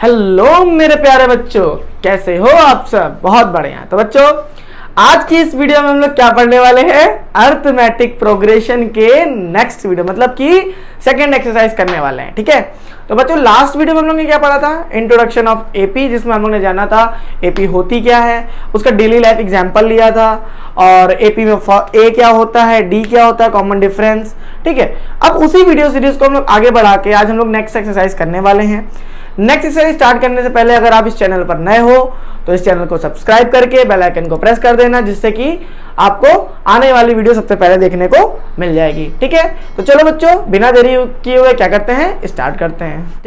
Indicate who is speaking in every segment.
Speaker 1: Hello मेरे प्यारे बच्चों, कैसे हो आप सब? बहुत बढ़िया। तो बच्चों, आज की इस वीडियो में हम लोग क्या पढ़ने वाले हैं? अर्थमेटिक प्रोग्रेशन के नेक्स्ट वीडियो, मतलब कि सेकंड एक्सरसाइज करने वाले हैं। ठीक है, तो बच्चों लास्ट वीडियो में हम लोग ने क्या पढ़ा था? इंट्रोडक्शन ऑफ एपी, जिसमें हम लोग ने जाना था एपी होती क्या है, उसका डेली लाइफ एग्जांपल लिया था, और एपी में ए क्या होता है, डी क्या होता है, कॉमन डिफरेंस। ठीक है, अब उसी वीडियो सीरीज को हम लोग आगे बढ़ा के आज हम लोग नेक्स्ट एक्सरसाइज करने वाले हैं। नेक्स्ट एक्सरसाइज स्टार्ट करने से पहले अगर आप इस चैनल पर नए हो तो इस चैनल को सब्सक्राइब करके बेल आइकन को प्रेस कर देना, जिससे कि आपको आने वाली वीडियो सबसे पहले देखने को मिल जाएगी। ठीक है, तो चलो बच्चों, बिना देरी किए हुए क्या करते हैं, स्टार्ट करते हैं।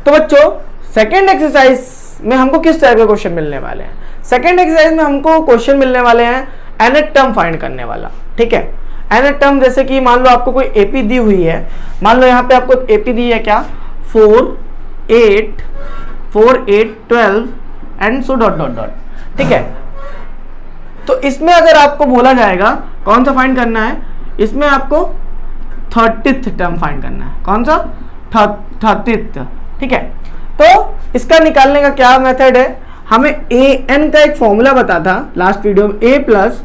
Speaker 1: तो बच्चों, सेकेंड एक्सरसाइज में हमको किस तरह के क्वेश्चन मिलने वाले हैं? सेकेंड एक्सरसाइज में हमको क्वेश्चन मिलने वाले हैं nth टर्म फाइंड करने वाला। ठीक है, nth टर्म जैसे कि मान लो आपको कोई एपी दी हुई है, मान लो यहाँ पे आपको एपी दी है क्या, 4, 8, 12 and so dot dot dot. ठीक है, तो इसमें अगर आपको बोला जाएगा कौन सा फाइंड करना है, इसमें आपको 30th टर्म फाइंड करना है। कौन सा? 30th। ठीक है, तो इसका निकालने का क्या मेथड है? हमें ए एन का एक फॉर्मूला बता था लास्ट वीडियो में, A plus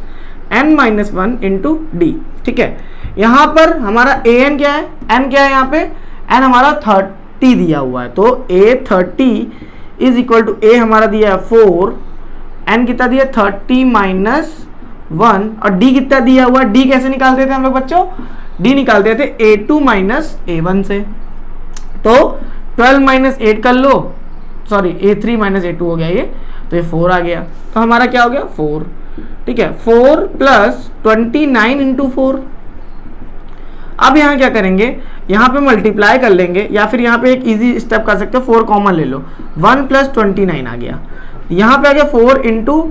Speaker 1: N minus 1 into D. ठीक है, यहाँ पर हमारा ए एन क्या है, एन क्या है, यहाँ पे एन हमारा 30 दिया हुआ है, तो ए 30 इज इक्वल टू ए हमारा दिया है 4, एन कितना दिया 30 माइनस 1, और डी कितना दिया हुआ है। डी कैसे निकालते थे हम लोग बच्चों? डी निकालते थे A2 माइनस A1 से। तो 12 माइनस 8 कर लो, सॉरी A3 माइनस A2 हो गया ये, तो ये 4 आ गया, तो हमारा क्या हो गया 4। ठीक है, 4 प्लस 29 इंटू 4। अब यहाँ क्या करेंगे, यहाँ पे मल्टीप्लाई कर लेंगे, या फिर यहाँ पे एक इजी स्टेप कर सकते हो, 4 कॉमन ले लो, 1 प्लस 29 आ गया, यहाँ पे आ गया 4 इंटू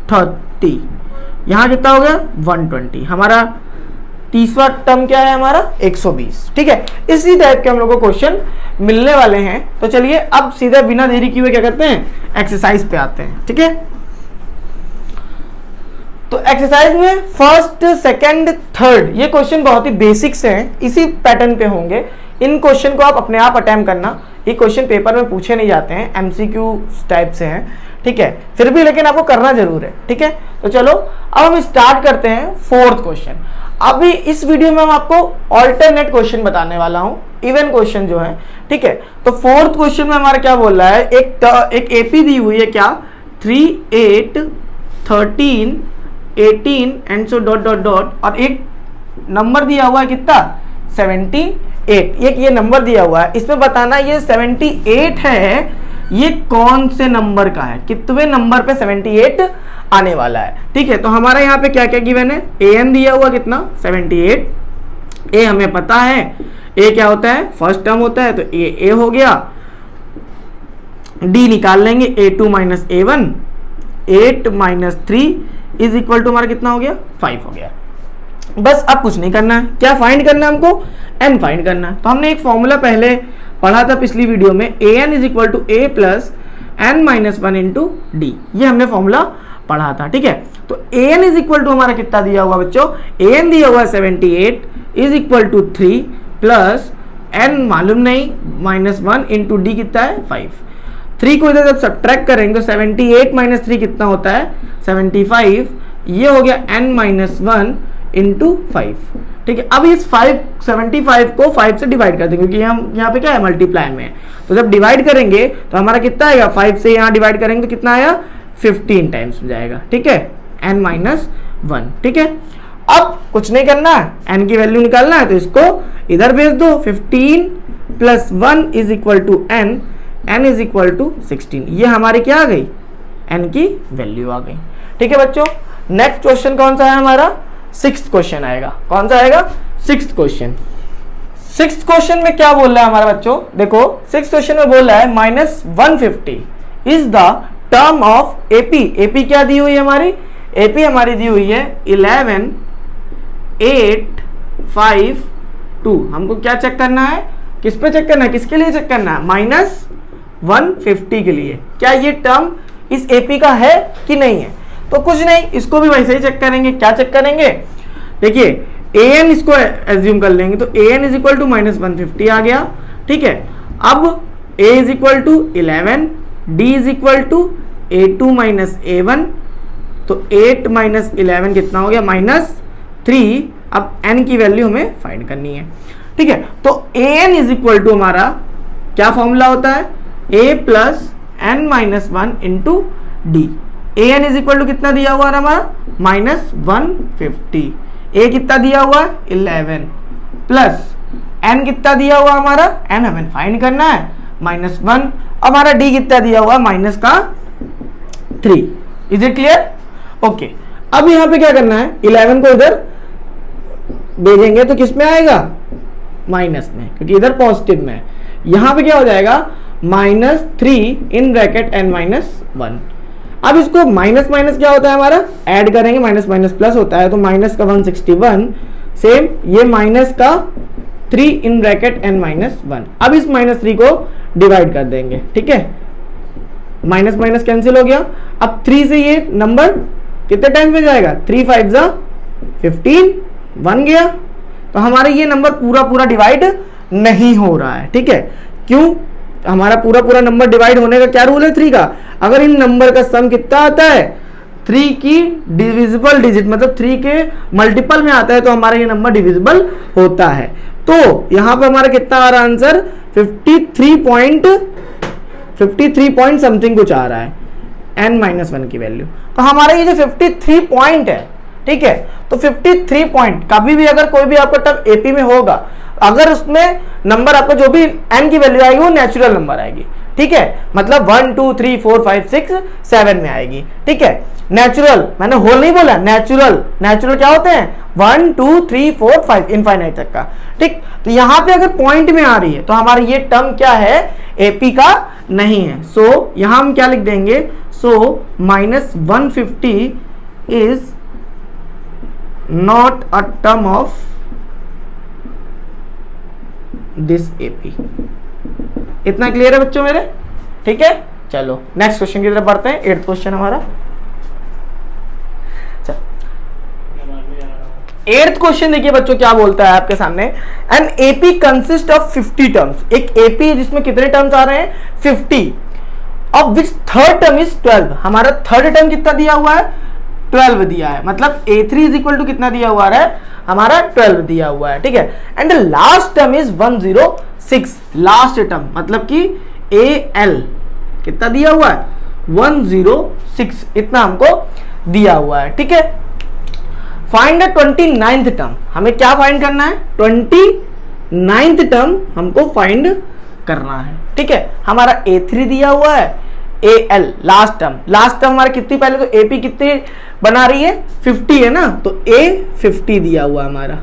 Speaker 1: 30, यहाँ कितना हो गया 120। हमारा तीसरा टर्म क्या है हमारा 120। ठीक है, इसी टाइप के हम लोग को क्वेश्चन मिलने वाले हैं। तो चलिए अब सीधे बिना देरी किए हुए क्या करते हैं, एक्सरसाइज पे आते हैं। ठीक है, तो एक्सरसाइज में फर्स्ट, सेकंड, थर्ड ये क्वेश्चन बहुत ही बेसिक से हैं, इसी पैटर्न पे होंगे। इन क्वेश्चन को आप अपने आप अटेम्प्ट करना, ये क्वेश्चन पेपर में पूछे नहीं जाते हैं, एमसीक्यू टाइप से हैं। ठीक है, फिर भी लेकिन आपको करना जरूर है। ठीक है, तो चलो अब हम स्टार्ट करते हैं फोर्थ क्वेश्चन। अभी इस वीडियो में हम आपको ऑल्टरनेट क्वेश्चन बताने वाला हूं, इवन क्वेश्चन जो है। ठीक है, तो फोर्थ क्वेश्चन में हमारा क्या बोल रहा है, एक एपी दी हुई है क्या, 3, 8, 13, 18 and so dot dot dot, और एक नंबर दिया हुआ है कितना 78। ये नंबर दिया हुआ है, इसमें बताना ये 78 है, ये कौन से नंबर का है, कितने नंबर पे 78 आने वाला है। ठीक है, तो हमारा यहाँ पे क्या क्या गिवन है, ए एन दिया हुआ कितना 78, ए हमें पता है, ए क्या होता है फर्स्ट टर्म होता है, तो ए हो गया, डी निकाल लेंगे A2 minus A1, 8 minus 3 is equal to हमारा कितना हो गया 5 हो गया। बस अब कुछ नहीं करना है, क्या फाइंड करना है हमको, एन फाइंड करना है। तो हमने एक फॉर्मूला पहले पढ़ा था पिछली वीडियो में, A N is equal to A plus N minus 1 into D, ये हमने फॉर्मूला पढ़ा था। ठीक है, तो A N is equal to हमारा कितना दिया हुआ बच्चों, ए एन दिया हुआ 78 is equal to 3 plus n मालूम नहीं माइनस 1 इंटू डी कितना है 5। 3 को इधर जब सब्ट्रैक्ट करेंगे तो 78 माइनस 3 कितना होता है 75, ये हो गया n माइनस 1 इंटू 5। ठीक है, अब इस 75 को 5 से डिवाइड कर देंगे, क्योंकि हम यहाँ पे क्या है मल्टीप्लाई में है, तो जब डिवाइड करेंगे तो हमारा कितना आएगा, 5 से यहाँ डिवाइड करेंगे तो कितना आया 15 टाइम्स में जाएगा। ठीक है, n माइनस 1। ठीक है, अब कुछ नहीं करना है, n की वैल्यू निकालना है, तो इसको इधर भेज दो, 15 plus 1 is equal to n is equal to 16, ये हमारी क्या आ गई, n की वैल्यू आ गई। ठीक है बच्चों, नेक्स्ट क्वेश्चन कौन सा है हमारा, 6th क्वेश्चन आएगा। कौन सा आएगा, 6th क्वेश्चन। 6th क्वेश्चन में क्या बोल रहा है हमारा बच्चों, देखो 6th क्वेश्चन में बोल रहा है -150 is the term of AP. AP क्या दी हुई है हमारी, एपी हमारी दी हुई है 11, 8, 5, 2। हमको क्या चेक करना है, किस पे चेक करना है, किसके लिए चेक करना है, -150 के लिए। क्या ये टर्म इस AP का है कि नहीं है। तो कुछ नहीं, इसको भी वैसे ही चेक करेंगे। क्या चेक करेंगे, देखिए AN इसको एज्यूम कर लेंगे, तो AN इज इक्वल टू -150 आ गया, ठीक है। अब A is equal to 11, D is equal to A2 minus A1, तो 8 माइनस 11 कितना हो गया, -3। अब n की वैल्यू हमें फाइंड करनी है, ठीक है। तो AN इज इक्वल टू हमारा क्या फॉर्मूला होता है, A plus n minus 1 into D. AN is equal to कितना दिया हुआ है हमारा, -150। A कितना दिया हुआ है 11, प्लस n कितना दिया हुआ हमारा, n हमें फाइंड करना है -1। हमारा d कितना दिया हुआ -3। Is it clear? ओके, अब यहां पे क्या करना है, 11 को इधर भेजेंगे तो किस में आएगा, माइनस में, क्योंकि इधर पॉजिटिव में है। यहां पे क्या हो जाएगा, -3 इन ब्रैकेट n माइनस 1। अब इसको माइनस माइनस क्या होता है हमारा, ऐड करेंगे, माइनस माइनस प्लस होता है, तो माइनस का 161, सेम ये माइनस का 3 इन ब्रैकेट n माइनस 1। अब इस -3 को डिवाइड कर देंगे, ठीक है, माइनस माइनस कैंसिल हो गया। अब 3 से ये नंबर कितने टाइम्स में जाएगा, 3 5 जा 15 बन गया। तो हमारा ये नंबर पूरा पूरा डिवाइड नहीं हो रहा है, ठीक है। क्यों, हमारा पूरा पूरा नंबर डिवाइड होने का क्या रूल है 3 का, अगर इन नंबर का सम कितना आता है, 3 की डिविजिबल डिजिट, मतलब 3 के मल्टीपल में आता है, तो हमारा ये नंबर डिविजिबल होता है। तो यहां पे हमारा कितना आ रहा है आंसर, 53 पॉइंट समथिंग कुछ आ रहा है n-1 की वैल्यू। तो हमारा ये जो 53 पॉइंट है, ठीक है, तो 53 पॉइंट कभी भी अगर कोई भी आपका टर्म AP में होगा, अगर उसमें नंबर आपका जो भी n की वैल्यू आएगी वो नेचुरल नंबर आएगी, ठीक है, मतलब 1 2 3 4 5 6 7 में आएगी, ठीक है। नेचुरल, मैंने होल नहीं बोला, नेचुरल। नेचुरल क्या होते हैं, 1 2 3 4 5 इनफाइनाइट तक का, ठीक। तो यहां पे अगर पॉइंट में आ रही है तो हमारा ये टर्म क्या है, AP का नहीं है। सो यहां हम क्या लिख देंगे, सो -150 is not a term of this AP। इतना क्लियर है बच्चों मेरे, ठीक है। चलो नेक्स्ट क्वेश्चन की तरफ बढ़ते हैं। 8th क्वेश्चन हमारा, 8th क्वेश्चन देखिए बच्चों क्या बोलता है आपके सामने, an AP consist of 50 terms. एक AP है जिसमें कितने टर्म्स आ रहे हैं, 50, of which third term is 12। हमारा थर्ड टर्म कितना दिया हुआ है, 12 दिया है, मतलब A3 इज इक्वल टू कितना दिया हुआ है, हमारा 12 दिया हुआ है, ठीक है। And last term is 106, last term मतलब कि AL कितना दिया हुआ है, 106, इतना हमको दिया हुआ है, ठीक है। फाइंड द 29th टर्म, हमें क्या फाइंड करना है, 29th टर्म हमको फाइंड करना है, ठीक है। हमारा A3 दिया हुआ है, AL लास्ट टर्म हमारा कितनी, पहले तो AP कितनी बना रही है, 50 है ना, तो A 50 दिया हुआ हमारा,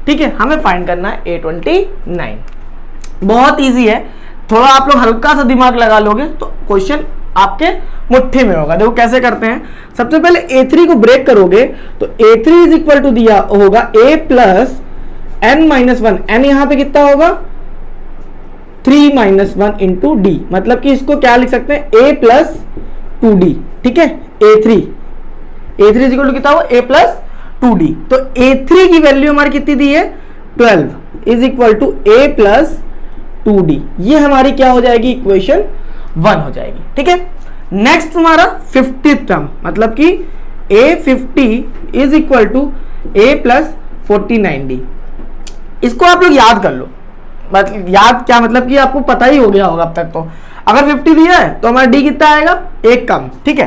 Speaker 1: ठीक है। हमें फाइंड करना है A29। बहुत इजी है, थोड़ा आप लोग हल्का सा दिमाग लगा लोगे तो क्वेश्चन आपके मुट्ठी में होगा। देखो कैसे करते हैं, सबसे पहले A3 को ब्रेक करोगे तो A3 इज इक्वल टू दिया होगा A प्लस n-1, n यहां पे कितना होगा, 3-1 इंटू डी, मतलब कि इसको क्या लिख सकते हैं, A प्लस 2D, ठीक है। A3 इज इक्वल टू कितना हुआ, A प्लस 2D। तो A3 की वैल्यू हमारी कितनी दी है, 12 is equal to A plus 2D। ये हमारी क्या हो जाएगी, इक्वेशन 1 हो जाएगी, ठीक है। नेक्स्ट हमारा 50th टर्म, मतलब कि A50 is equal to A plus 49D। इसको आप लोग याद कर लो, मतलब याद क्या, मतलब कि आपको पता ही हो गया होगा अब तक। तो अगर 50 दिया है तो हमारा D कितना आएगा, एक कम, ठीक है।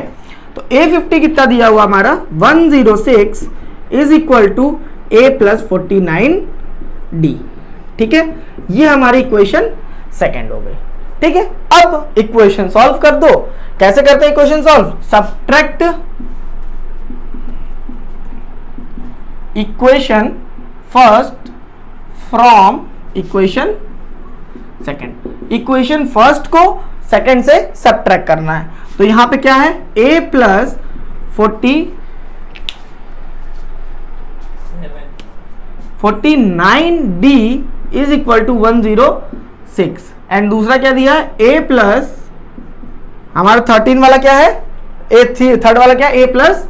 Speaker 1: तो A50 कितना दिया हुआ हमारा, 106 is equal to A plus 49D, ठीक है। ये हमारी इक्वेशन सेकेंड हो गई, ठीक है। अब इक्वेशन सॉल्व कर दो। कैसे करते हैं equation solve, subtract equation first from equation second. Equation first को सेकंड से सब्ट्रैक्ट करना है। तो यहां पे क्या है, A plus 49D is equal to 106, and दूसरा क्या दिया है, A प्लस हमारा 13 वाला क्या है, थर्ड वाला क्या है, a plus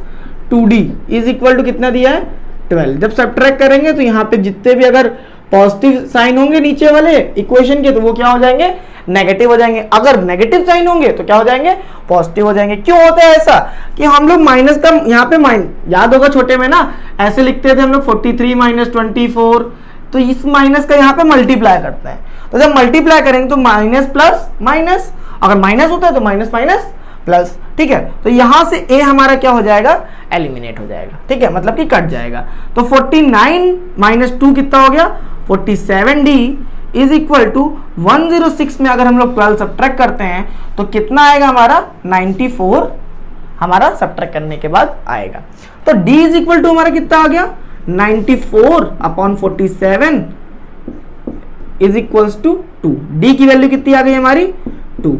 Speaker 1: 2d is equal to कितना दिया है 12। जब सब्ट्रैक्ट करेंगे तो यहाँ पे जितने भी अगर पॉजिटिव साइन होंगे नीचे वाले इक्वेशन के तो वो क्या हो जाएंगे, नेगेटिव हो जाएंगे। अगर नेगेटिव साइन होंगे तो क्या हो जाएंगे, पॉजिटिव हो जाएंगे। क्यों होता है ऐसा कि हम लोग माइनस का यहाँ पे याद होगा छोटे में ना ऐसे लिखते थे हम लोग 43 माइनस 24, तो इस माइनस का यहाँ पे मल्टीप्लाई करते हैं। तो जब मल्टीप्लाई करेंगे तो माइनस प्लस माइनस, अगर माइनस होता है तो माइनस माइनस प्लस, ठीक है। तो यहां से a हमारा क्या हो जाएगा, एलिमिनेट हो जाएगा, ठीक है, मतलब कि कट जाएगा। तो 49 माइनस 2 कितना हो गया 47d इज इक्वल टू 106 में अगर हम लोग 12 सब्ट्रैक्ट करते हैं तो कितना आएगा हमारा 94 हमारा सब्ट्रैक्ट करने के बाद आएगा। तो d इज इक्वल टू हमारा कितना आ गया 94 upon 47 is equals to 2। d की वैल्यू कितनी आ गई हमारी 2।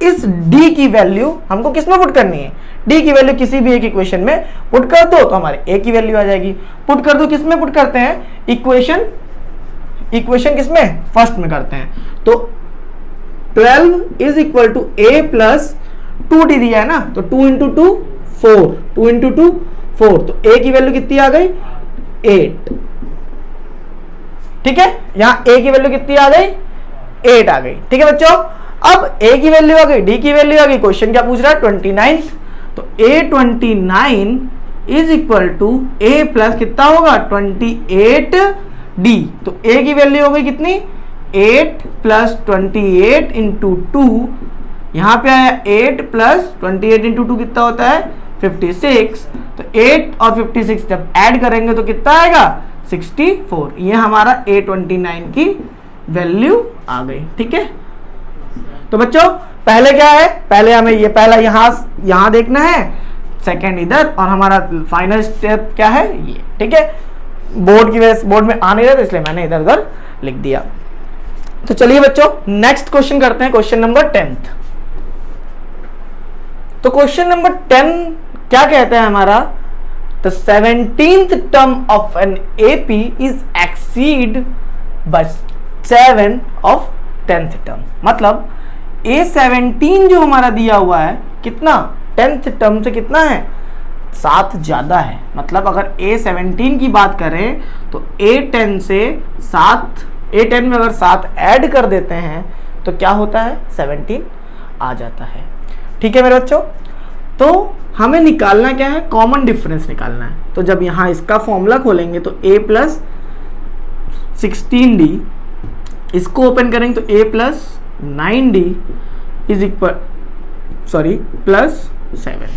Speaker 1: इस d की वैल्यू हमको किस में पुट करनी है, d की वैल्यू किसी भी एक इक्वेशन में पुट कर दो तो हमारे a की वैल्यू आ जाएगी। पुट कर दो, किस में पुट करते हैं, इक्वेशन किस में, फर्स्ट में करते हैं। तो 12 is equal to a plus 2d दिया है ना, तो 2 इंटू 2 4, 2 इंटू 2 4, तो a की वैल्यू कितनी आ गई 8, ठीक है। यहां a की वैल्यू कितनी आ गई 8 आ गई, ठीक है बच्चों। अब a की वैल्यू आ गई, d की वैल्यू आ गई, क्वेश्चन क्या पूछ रहा है 29, तो a29 is equal to a plus कितना होगा 28d, तो a की वैल्यू हो गई कितनी 8 प्लस 28 इंटू 2, यहां पे आया 8 प्लस 28 इंटू 2 कितना होता है 56, तो 8 और 56 जब ऐड करेंगे तो कितना आएगा 64। ये हमारा a29 की वैल्यू आ गई, ठीक है। तो बच्चों पहले क्या है, पहले हमें ये पहला यहां देखना है, सेकंड इधर, और हमारा फाइनल स्टेप क्या है ये, ठीक है। बोर्ड की वजह से बोर्ड में आ नहीं रहा तो इसलिए मैंने इधर उधर लिख दिया। तो चलिए बच्चों नेक्स्ट क्वेश्चन करते हैं, क्वेश्चन नंबर 10। तो क्वेश्चन नंबर 10 क्या कहता है हमारा, the 17th term of an AP is exceed by 7 of 10th term. मतलब A17 जो हमारा दिया हुआ है कितना 10th टर्म से कितना है 7 ज्यादा है। मतलब अगर A17 की बात करें तो A10 से 7, A10 में अगर 7 ऐड कर देते हैं तो क्या होता है 17 आ जाता है, ठीक है मेरे बच्चों। तो हमें निकालना क्या है, कॉमन डिफरेंस निकालना है। तो जब यहां इसका फॉर्मूला खोलेंगे तो a प्लस 16d, इसको ओपन करेंगे तो a plus 9d is equal plus 7,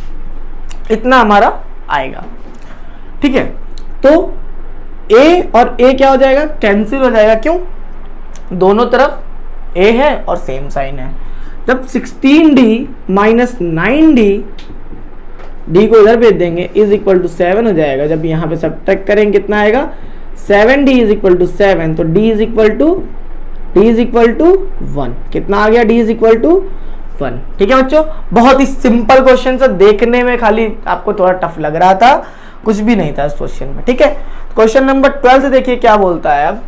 Speaker 1: इतना हमारा आएगा, ठीक है। तो a और a क्या हो जाएगा, कैंसिल हो जाएगा। क्यों, दोनों तरफ a है और सेम साइन है। जब 16d माइनस 9d, d को इधर भेज देंगे, इज इक्वल टू 7 हो जाएगा। जब यहाँ पे सब्ट्रैक्ट करेंगे कितना आएगा 7d इज इक्वल टू 7, तो d इज इक्वल टू 1, कितना आ गया d इज इक्वल टू 1, ठीक है बच्चों। बहुत ही सिंपल क्वेश्चन से, देखने में खाली आपको थोड़ा टफ लग रहा था, कुछ भी नहीं था इस क्वेश्चन में, ठीक है। क्वेश्चन नंबर 12 से देखिए क्या बोलता है अब।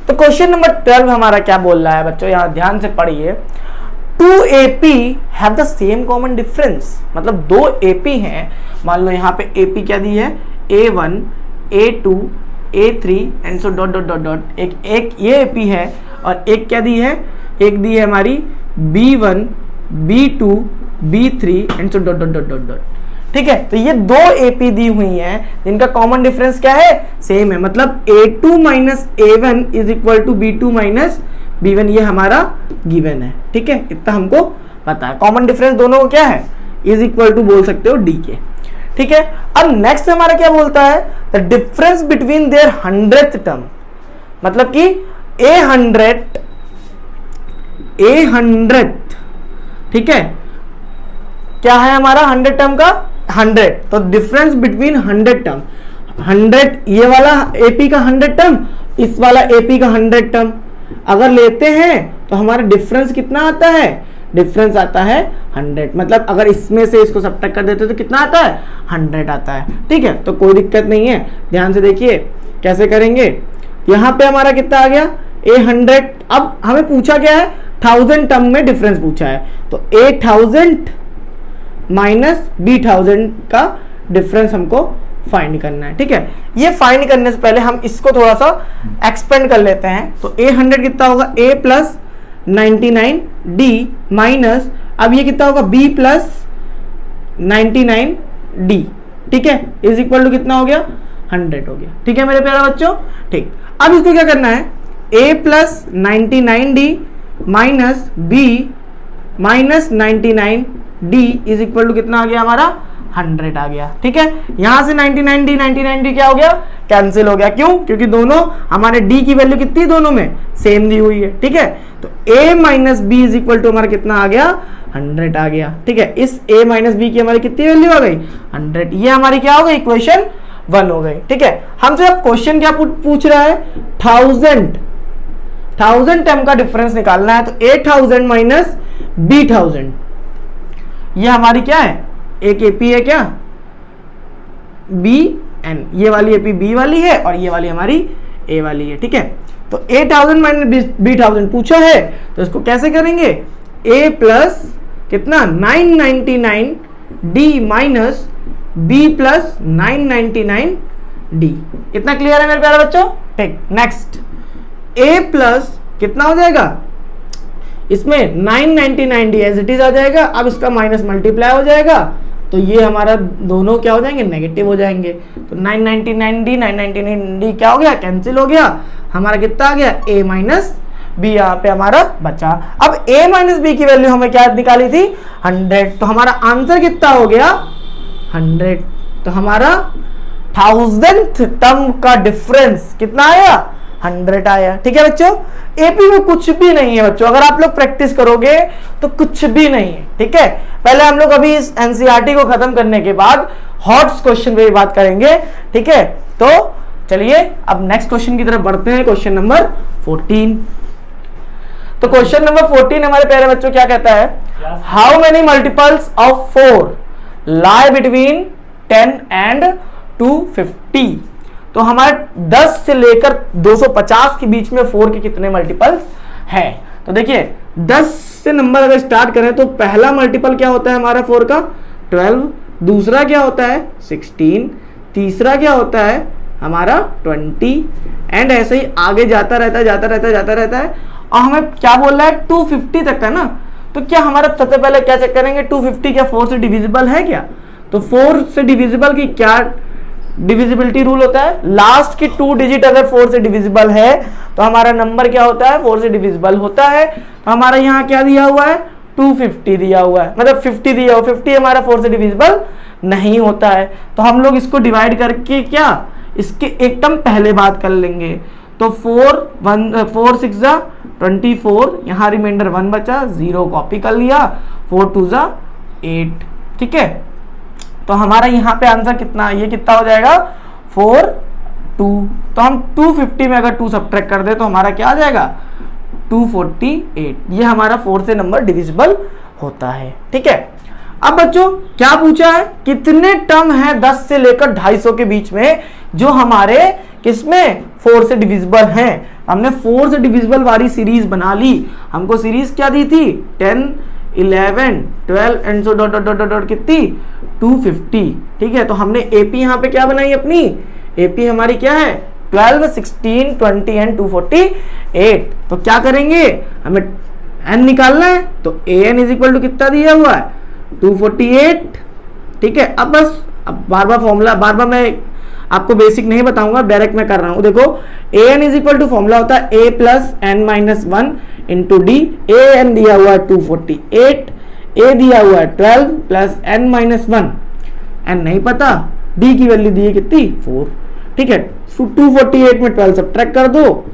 Speaker 1: तो क्वेश्चन नंबर 12 हमारा क्या बोल रहा है बच्चों, यहाँ ध्यान से पढ़िए। 2 AP have the same common difference, मतलब 2 AP हैं। मान लो यहाँ पे AP क्या दी है A1, A2, A3 and so dot dot dot dot, एक ये AP है और एक क्या दी है, एक दी है हमारी B1, B2, B3 and so dot dot dot dot dot, ठीक है। तो ये 2 AP दी हुई हैं जिनका कॉमन डिफरेंस क्या है, सेम है। मतलब A2 minus A1 is equal to B2 minus B1, ये हमारा गिवन है, ठीक है। इतना हमको पता है। कॉमन डिफरेंस दोनों को क्या है, इज इक्वल टू बोल सकते हो D के, ठीक है। अब नेक्स्ट हमारा क्या बोलता है, the difference between their 100th term, मतलब कि A100, ठीक है। क्या है हमारा 100 टर्म का 100, तो डिफरेंस बिटवीन 100 टर्म, 100 ये वाला AP का 100 टर्म, इस वाला AP का 100 टर्म अगर लेते हैं तो हमारा डिफरेंस कितना आता है, डिफरेंस आता है 100। मतलब अगर इसमें से इसको सब्ट्रैक्ट कर देते तो कितना आता है 100 आता है, ठीक है। तो कोई दिक्कत नहीं है, ध्यान से देखिए कैसे करेंगे। यहाँ पे हमारा कितना आ गया A100। अब हमें पूछा क्या है 1000 टर्म में डिफरेंस पूछा है, तो A1000 माइनस B1000 का डिफरेंस हमको फाइंड करना है। ठीक है, ये फाइंड करने से पहले हम इसको थोड़ा सा एक्सपेंड कर लेते हैं। तो A100 कितना होगा, A प्लस 99D माइनस, अब ये कितना होगा, B प्लस 99D। ठीक है, इज इक्वल टू कितना हो गया, 100 हो गया। ठीक है मेरे प्यारे बच्चों, ठीक। अब इसको क्या करना है, A plus 99D minus B minus 99D is equal to कितना आ गया हमारा, 100 आ गया। ठीक है, यहां से 99D क्या हो गया, कैंसिल हो गया। क्यों, क्योंकि दोनों हमारे D की वैल्यू कितनी, दोनों में सेम दी हुई है। ठीक है, तो A minus B is equal to हमारा कितना आ गया, 100 आ गया। ठीक है, इस A माइनस बी की हमारी कितनी वैल्यू आ गई, 100। ये हमारी क्या हो गई, इक्वेशन 1 हो गई। ठीक है, हमसे अब क्वेश्चन क्या पूछ रहा है, 1000 टर्म का डिफरेंस निकालना है। तो A1000 माइनस B1000, ये हमारी क्या है, एक AP है क्या, BN, ये वाली AP B वाली है और ये वाली हमारी A वाली है। ठीक है, तो A1000 माइनस B1000 पूछा है, तो इसको कैसे करेंगे, A प्लस कितना 999D minus B plus 999D। इतना क्लियर है मेरे प्यारे बच्चों। ठीक, नेक्स्ट A प्लस कितना हो जाएगा, इसमें 999D एज इट इज आ जाएगा। अब इसका माइनस मल्टीप्लाई हो जाएगा, तो ये हमारा दोनों क्या हो जाएंगे, नेगेटिव हो जाएंगे। तो 999D क्या हो गया, कैंसिल हो गया। हमारा कितना आ गया, A माइनस बी यहाँ पे हमारा बचा। अब A माइनस बी की वैल्यू हमें क्या निकाली थी, 100। तो हमारा आंसर कितना हो गया, 100। तो हमारा 1000th टर्म का डिफरेंस कितना आया, 100 आया। ठीक है बच्चों, एपी में कुछ भी नहीं है बच्चों, अगर आप लोग प्रैक्टिस करोगे तो कुछ भी नहीं है। ठीक है, पहले हम लोग अभी इस एनसीईआरटी को खत्म करने के बाद हॉट्स क्वेश्चन पे बात करेंगे। ठीक है, तो चलिए अब नेक्स्ट क्वेश्चन की तरफ बढ़ते हैं, क्वेश्चन नंबर 14। तो क्वेश्चन नंबर 14 हमारे प्यारे बच्चों क्या कहता है, how many multiples of 4 lie between 10 and 250। तो हमारे 10 से लेकर 250 के बीच में 4 के कितने मल्टीपल्स है। तो देखिए 10 से नंबर अगर स्टार्ट करें तो पहला मल्टीपल क्या होता है हमारा 4 का, 12, दूसरा क्या होता है 16, तीसरा क्या होता है हमारा 20, एंड ऐसे ही आगे जाता रहता है। और हमें क्या बोल रहा है 250 तक का ना, तो क्या हमारा सबसे पहले क्या चेक करेंगे, 250 क्या 4 से डिविजिबल है क्या। तो 4 से डिविजिबल की क्या डिविजिबिलिटी रूल होता है, लास्ट की 2 डिजिट अगर 4 से डिविजिबल है तो हमारा नंबर क्या होता है, 4 से डिविजिबल होता है। तो हमारा यहाँ क्या दिया हुआ है, 250 दिया हुआ है, मतलब 50 दिया हुआ, 50 हमारा 4 से डिविजिबल नहीं होता है। तो हम लोग इसको डिवाइड करके क्या इसके एक टर्म पहले बात कर लेंगे। तो 4 6 जा 24, यहाँ रिमाइंडर 1 बचा, 0 कॉपी कर लिया, 4 2 जा 8। ठीक है, तो हमारा यहाँ पे आंसर कितना, ये कितना हो जाएगा 4 2। तो हम 250 में अगर 2 सब्ट्रैक्ट कर दे तो हमारा क्या आ जाएगा 248। ये हमारा 4 से नंबर डिविजिबल होता है। ठीक है, अब बच्चों क्या पूछा है, कितने टर्म है 10 से लेकर 250 के बीच में जो हमारे किसमें 4 से डिविजिबल हैं। हमने 4 से डिविजिबल वाली सीरीज बना ली। हमको सीरीज क्या दी थी 10 11 12 and so dot dot dot dot कितनी 250। ठीक है, तो हमने एपी यहाँ पे क्या बनाई अपनी, एपी हमारी क्या है 12 16 20 एंड 248। तो क्या करेंगे, हमें एन निकालना है, तो A N is equal to कितना दिया हुआ है 248। ठीक है, अब बस अब बार बार मैं आपको बेसिक नहीं बताऊंगा, डायरेक्ट मैं कर रहा हूं। देखो A N is equal to formula होता है A plus N minus 1 into D. A N दिया हुआ है 248, ए दिया हुआ है 12 प्लस एन माइनस 1, एन नहीं पता, डी की वैल्यू दी है कितनी 4। ठीक है, 248 में 12 सब्ट्रैक्ट कर दो,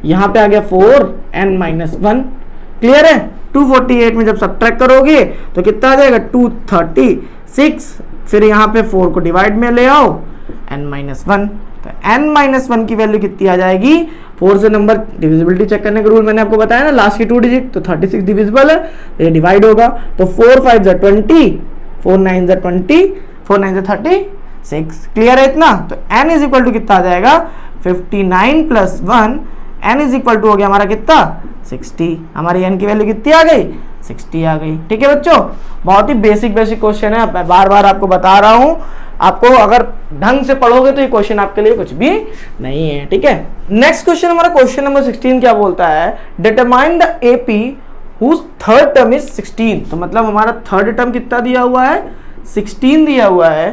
Speaker 1: यहां पे आ गया 4 एन माइनस 1। क्लियर है, 248 में जब सब्ट्रैक्ट करोगे तो कितना आ जाएगा 236। फिर यहाँ पे 4 को डिवाइड में ले आओ n माइनस 1, तो n माइनस 1 की वैल्यू कितनी आ जाएगी, 4 से नंबर डिविजिबिलिटी चेक करने का रूल मैंने आपको बताया ना, लास्ट की 2 डिजिट, तो 36 डिविजिबल है, ये डिवाइड होगा। तो 4 5 जा 20, 4 9 जा 20, 4 9 जा 36। क्लियर है इतना। तो n इज इक्वल टू कितना आ जाएगा 59 plus 1, n is equal to हो गया हमारा कितना 60। हमारी n की वैल्यू कितनी आ गई? 60 आ गई। ठीक है बच्चों, बहुत ही बेसिक क्वेश्चन है, मैं बार बार आपको बता रहा हूं। आपको अगर ढंग से पढ़ोगे तो ये क्वेश्चन आपके लिए कुछ भी नहीं है। ठीक है, नेक्स्ट क्वेश्चन हमारा क्वेश्चन नंबर 16 क्या बोलता है? Determine the AP whose third term is 16। तो मतलब हमारा थर्ड टर्म कितना दिया हुआ है? 16 दिया हुआ है।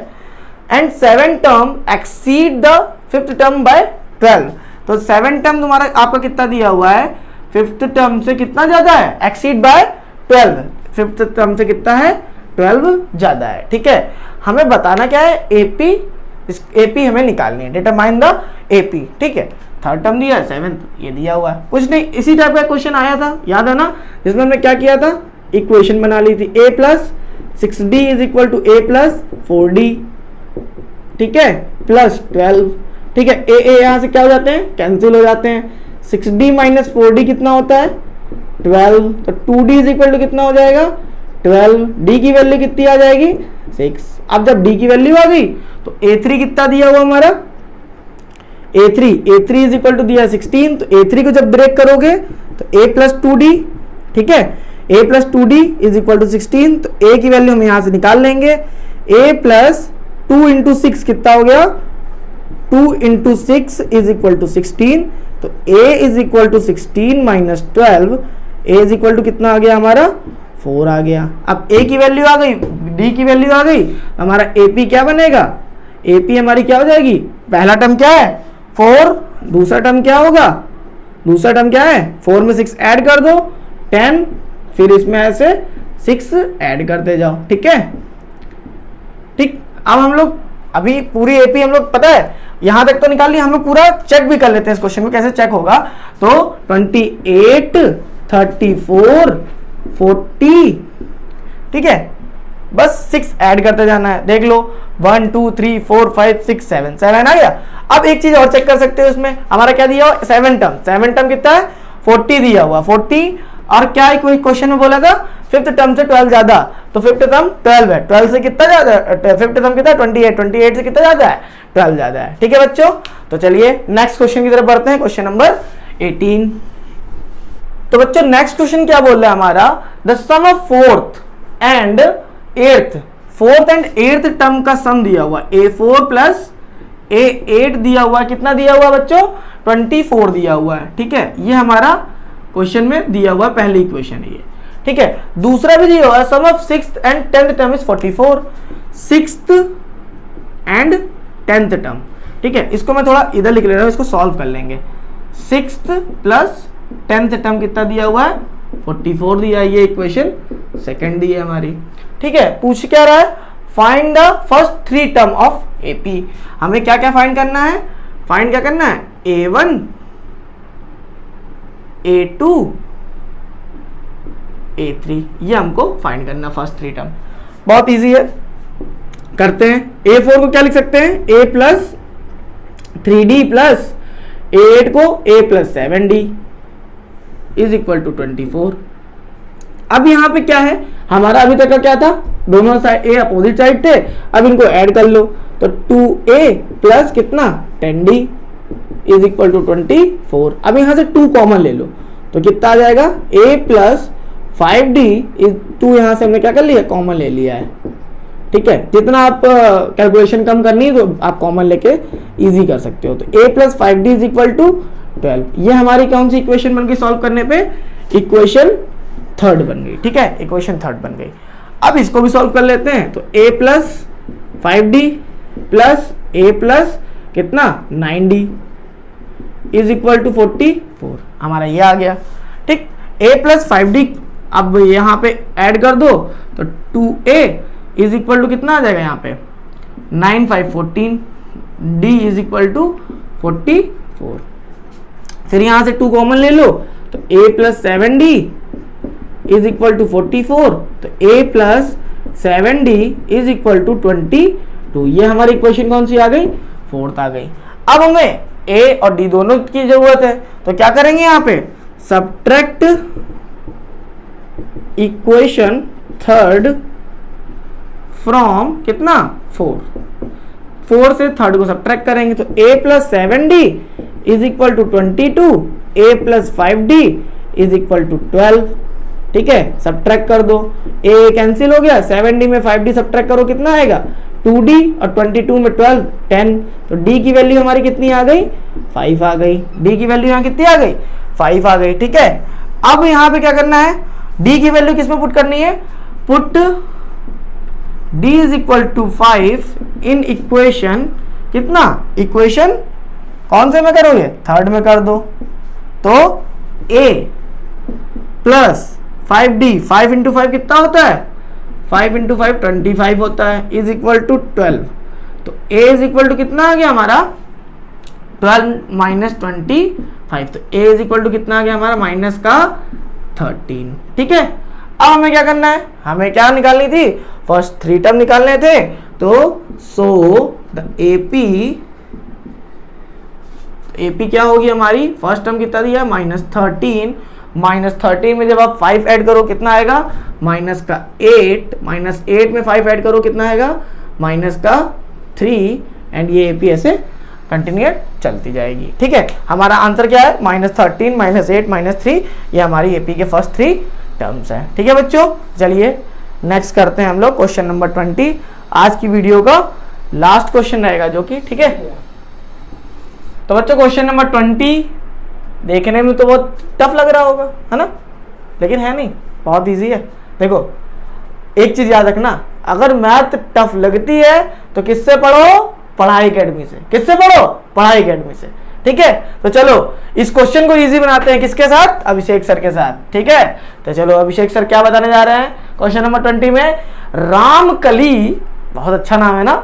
Speaker 1: And 7 term exceed the fifth term by 12। तो 7 टर्म तुम्हारा आपका कितना दिया हुआ है? फिफ्थ टर्म से कितना ज्यादा है? Exceed bye 12। फिफ्थ टर्म से कितना है? 12 ज्यादा है। ठीक है, हमें बताना क्या है? एपी। एपी हमें निकालनी है, डिटरमाइन द एपी। ठीक है, थर्ड टर्म दिया है, 7 ये दिया हुआ है। कुछ नहीं, इसी टाइप का क्वेश्चन आया था, याद है ना, जिसमें हमने क्या किया था? इक्वेशन बना ली थी, a plus 6d is equal to a plus 4d। ठीक है, प्लस 12। ठीक है, a यहां से क्या हो जाते हैं? कैंसिल हो जाते हैं। 6d माइनस 4d कितना होता है? 12। तो 2d इज इक्वल टू कितना हो जाएगा? 12। d की वैल्यू कितनी आ जाएगी? 6। अब जब d की वैल्यू आ गई तो a3 कितना दिया हुआ हमारा? a3 इज इक्वल टू दिया 16। तो a3 को जब ब्रेक करोगे तो a प्लस 2d। ठीक है, a plus 2d is equal to 16। तो a की वैल्यू हम यहां से निकाल लेंगे। a प्लस 2 इंटू 6 कितना हो गया? 2 इंटू 6 इज इक्वल टू 16। तो a is equal to 16 minus 12। a is equal to कितना आ गया हमारा? 4 आ गया। अब a की वैल्यू आ गई, d की वैल्यू आ गई, हमारा AP क्या बनेगा? AP हमारी क्या हो जाएगी? पहला टर्म क्या है? 4। दूसरा टर्म क्या होगा? दूसरा टर्म क्या है? 4 में 6 ऐड कर दो 10, फिर इसमें ऐसे 6 ऐड करते जाओ। ठीक है, ठीक। अब हम लोग अभी पूरी एपी हम लोग पता है यहां तक तो निकाल लिया, हम लोग पूरा चेक भी कर लेते हैं इस क्वेश्चन में कैसे चेक होगा। तो 28, 34, 40। ठीक है, बस 6 ऐड करते जाना है। देख लो 1 2 3 4 5 6 7 आ गया। अब एक चीज और चेक कर सकते हो, इसमें हमारा क्या दिया हुआ? 7 टर्म कितना है? 40 दिया हुआ, 40। और क्या कोई क्वेश्चन में बोला था? फिफ्थ टर्म से 12 ज्यादा। तो फिफ्थ टर्म 12 है, 12 से कितना ज्यादा? फिफ्थ टर्म कितना? 28 से कितना ज्यादा है? 12 ज्यादा है। ठीक है बच्चों, तो चलिए नेक्स्ट क्वेश्चन की तरफ बढ़ते हैं, क्वेश्चन नंबर 18। तो बच्चों नेक्स्ट क्वेश्चन क्या बोल रहा है हमारा? The sum of fourth and eighth term का सम दिया हुआ a4 प्लस a8 दिया हुआ। कितना दिया हुआ बच्चों? 24 दिया हुआ है। ठीक है, ये हमारा क्वेश्चन में दिया हुआ पहली इक्वेशन है ये। ठीक है, दूसरा भी दिया हुआ sum of 6th and 10th term is 44। 6th and 10th term. ठीक है, इसको मैं थोड़ा इधर लिख ले रहा हूं, इसको सॉल्व कर लेंगे। 6th प्लस 10th टर्म कितना दिया हुआ है? 44 दिया है। ये इक्वेशन सेकंड दी है हमारी। ठीक है, पूछ क्या रहा है? Find the first 3 term of AP. हमें क्या क्या फाइंड करना है? फाइंड क्या करना है? a1, a2, a3, ये हमको फाइंड करना फर्स्ट 3 टर्म। बहुत इजी है, करते हैं। a4 को क्या लिख सकते हैं? a plus 3d plus a8 को a plus 7d is equal to 24। अब यहां पे क्या है हमारा? अभी तक का क्या था? दोनों साइड a अपोजिट साइड थे, अब इनको ऐड कर लो। तो 2a प्लस कितना? 10d is equal to 24। अब यहां से 2 कॉमन ले लो तो कितना आ जाएगा? a प्लस 5d इज 2, यहां से हमने क्या कर लिया? कॉमन ले लिया है। ठीक है, जितना आप कैलकुलेशन कम करनी है तो आप कॉमन लेके इजी कर सकते हो। तो a plus 5d is equal to 12। ये हमारी कौन सी इक्वेशन बन गई? सॉल्व करने पे इक्वेशन थर्ड बन गई। ठीक है, इक्वेशन थर्ड बन गई। अब इसको भी सॉल्व कर लेते हैं। तो a plus 5d plus a plus कितना? 9d is equal to 44। हमारा ये आ गया। ठीक, a प्लस 5d अब यहाँ पे ऐड कर दो तो 2a इज इक्वल टू कितना आ जाएगा? यहाँ पे 9 5 14, d इज इक्वल टू 44। फिर यहाँ से 2 कॉमन ले लो तो a plus 7d is equal to 44। तो a plus 7d is equal to 22। ये हमारी इक्वेशन कौन सी आ गई? फोर्थ आ गई। अब हमें a और d दोनों की जरूरत है, तो क्या करेंगे? यहाँ पे सब्ट्रैक्ट इक्वेशन थर्ड फ्रॉम कितना? 4 से थर्ड को सब्ट्रैक्ट करेंगे तो a plus 7d is equal to 22, a plus 5d is equal to 12। ठीक है, सब्ट्रैक्ट कर दो, a कैंसिल हो गया, 7d में 5d सब्ट्रैक्ट करो कितना आएगा 2d, और 22 में 12 10, तो d की वैल्यू हमारी कितनी आ गई 5 आ गई। d की वैल्यू यहाँ कितनी आ गई 5 आ गई। ठीक है, अब यहाँ पे क्या करना है, d की वैल्यू किस में पुट करनी है, put d is equal to 5 in equation कितना, इक्वेशन कौन से में करोगे, थर्ड में कर दो, तो a प्लस 5d, 5 इंटू 5 कितना होता है, 5 इंटू 5 25 होता है, इज इक्वल टू 12। तो a इज इक्वल टू कितना आ गया हमारा 12 माइनस 25, तो a इज इक्वल टू कितना आ गया हमारा माइनस का 13। ठीक है, अब हमें क्या करना है, हमें क्या निकालनी थी, फर्स्ट 3 टर्म निकालने थे, तो सो द AP क्या होगी हमारी, फर्स्ट टर्म कितना दिया -13, -13 में जब आप 5 ऐड करो कितना आएगा माइनस का 8, -8 में 5 ऐड करो कितना आएगा माइनस का 3, एंड ये AP ऐसे कंटिन्यूट चलती जाएगी। ठीक है, हमारा आंसर क्या है -13 -8 -3, ये हमारी AP के फर्स्ट 3 टर्म्स है। ठीक है बच्चों, चलिए नेक्स्ट करते हैं हम लोग क्वेश्चन नंबर 20, आज की वीडियो का लास्ट क्वेश्चन रहेगा जो कि, ठीक है। तो बच्चों क्वेश्चन नंबर 20 देखने में तो बहुत टफ लग रहा होगा, है ना, लेकिन है नहीं, बहुत इजी है। देखो एक चीज याद रखना, अगर मैथ टफ लगती है तो किससे पढ़ो, पढ़ाई अकेडमी से। किससे पढ़ो, पढ़ाई अकेडमी से। ठीक है, तो चलो इस क्वेश्चन को इजी बनाते हैं, किसके साथ, अभिषेक सर के साथ। ठीक है, तो चलो अभिषेक सर क्या बताने जा रहे हैं क्वेश्चन नंबर 20 में, रामकली, बहुत अच्छा नाम है ना,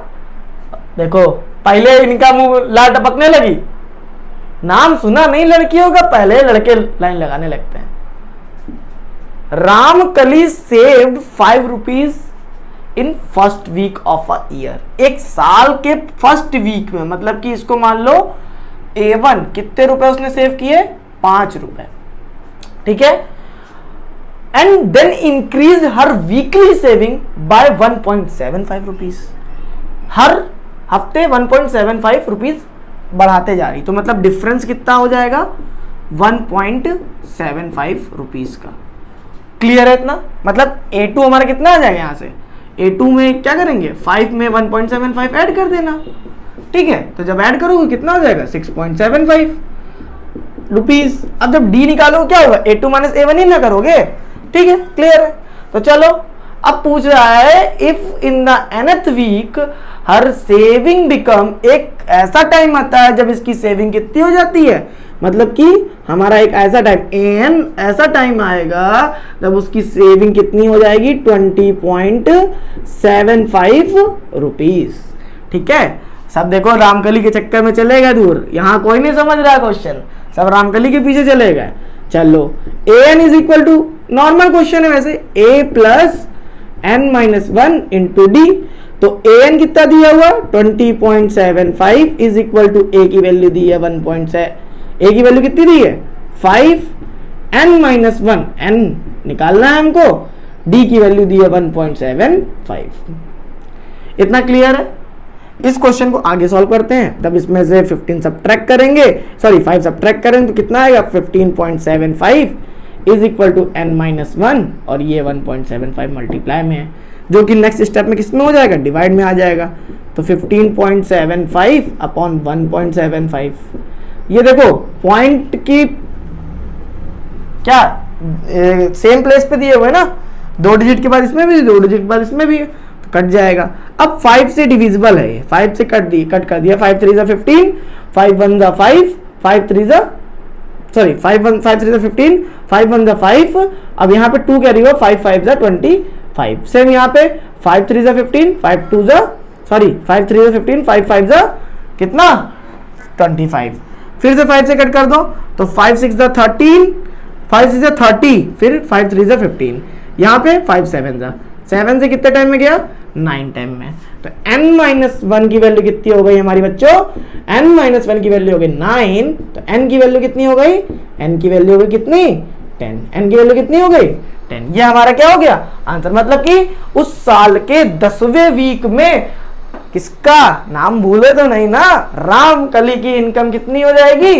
Speaker 1: देखो पहले इनका मुंह लाल टपकने लगी, नाम सुना नहीं लड़कियों का, पहले लड़के लाइन लगाने लगते हैं। Ramkali saved 5 rupees in first week of a year, एक साल के फर्स्ट वीक में, मतलब कि इसको मान लो A1 कितने रुपए उसने सेव किए, 5 रुपए। ठीक है, एंड देन इंक्रीज हर वीकली सेविंग बाय 1.75 रुपीज, हर हफ्ते 1.75 रुपीज बढ़ाते जा रही, तो मतलब डिफरेंस कितना हो जाएगा 1.75 रुपीज का। क्लियर है इतना, मतलब A2 हमारा कितना आ जाएगा, यहां से A2 में क्या करेंगे, 5 में 1.75 ऐड कर देना। ठीक है, तो जब ऐड करोगे कितना हो जाएगा 6.75 रुपीज। अब जब D निकालोगे क्या होगा, A2 माइनस A1 ही ना करोगे। ठीक है, क्लियर है। तो चलो अब पूछ रहा है, if in the nth week her saving become, एक ऐसा टाइम आता है जब इसकी सेविंग कितनी हो जाती है, मतलब कि हमारा एक ऐसा टाइम an ऐसा टाइम आएगा जब उसकी सेविंग कितनी हो जाएगी 20.75 रुपीज। ठीक है, सब देखो रामकली के चक्कर में चलेगा दूर, यहां कोई नहीं समझ रहा क्वेश्चन, सब रामकली के पीछे चलेगा। चलो an is equal to, normal question है वैसे, a plus n minus 1 into D, तो an कितना दिया हुआ 20.75 इज इक्वल टू a की वैल्यू दी है 1.7, a की वैल्यू कितनी दी है 5, n माइनस 1 n निकालना है हमको, d की वैल्यू दी है 1.75। इतना क्लियर है। इस क्वेश्चन को आगे सॉल्व करते हैं, तब इसमें से 15 सब्ट्रैक्ट करेंगे, सॉरी 5 सब्ट्रैक्ट करेंगे तो कितना आएगा 15.75 is equal to n minus 1, और ये 1.75 मल्टीप्लाई में है, जो कि नेक्स्ट स्टेप में किस में हो जाएगा, डिवाइड में आ जाएगा। तो 15.75 अपॉन 1.75, ये देखो पॉइंट की क्या सेम प्लेस पे दिए हुए ना, 2 डिजिट के बाद इसमें भी, 2 डिजिट के बाद इसमें भी, तो कट जाएगा। अब 5 से डिविजिबल है, 5 से कट कर दिया, 5 3 जा 15, 5 1 जा 5, 5 3 जा, सॉरी 5 3 जा 15, 5 1 जा 5, अब यहाँ पे 2 कैरी हुआ, 5 5 जा 25, सेम यहाँ पे 5 3 जा 15, 5 2 जा, सॉरी 5 3 जा 15, 5 5 जा कितना 25, फिर से 5 से कट कर दो, तो 5 6 जा 13, 5 6 जा 30, फिर 5 3 जा 15, यहाँ पे 5 7 जा, 7 से कितने टाइम में गया 9 टाइम में, तो n माइनस 1 की वैल्यू कितनी हो गई हमारी बच्चों, n माइनस 1 की वैल्यू हो गई 9, तो n की वैल्यू कितनी हो गई, n की वैल्यू हो गई कितनी 10, n की वैल्यू कितनी हो गई 10। ये हमारा क्या हो गया आंसर, मतलब कि उस साल के 10वें वीक में किसका नाम भूले तो नहीं ना, रामकली की इनकम कितनी हो जाएगी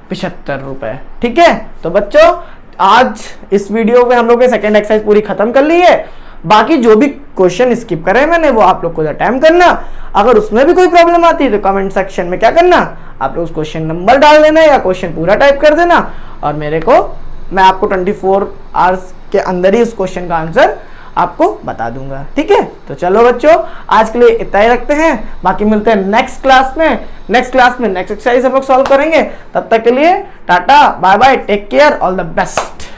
Speaker 1: ₹75। ठीक है, तो बच्चों आज इस वीडियो में हम लोग ने सेकेंड एक्सरसाइज पूरी खत्म कर ली है। बाकी जो भी क्वेश्चन स्किप करे मैंने वो आप लोग को अटेम्प्ट करना। अगर उसमें भी कोई प्रॉब्लम आती है तो कमेंट सेक्शन में क्या करना, आप लोग उस क्वेश्चन नंबर डाल देना या क्वेश्चन पूरा टाइप कर देना, और मैं आपको 24 आवर्स के अंदर ही उस क्वेश्चन का आंसर आपको बता दूंगा। ठीक है, तो चलो बच्चों आज के लिए इतना ही रखते हैं, बाकी मिलते हैं नेक्स्ट क्लास में। नेक्स्ट एक्सरसाइज हम लोग सॉल्व करेंगे। तब तक के लिए tata bye bye, take care, all the best.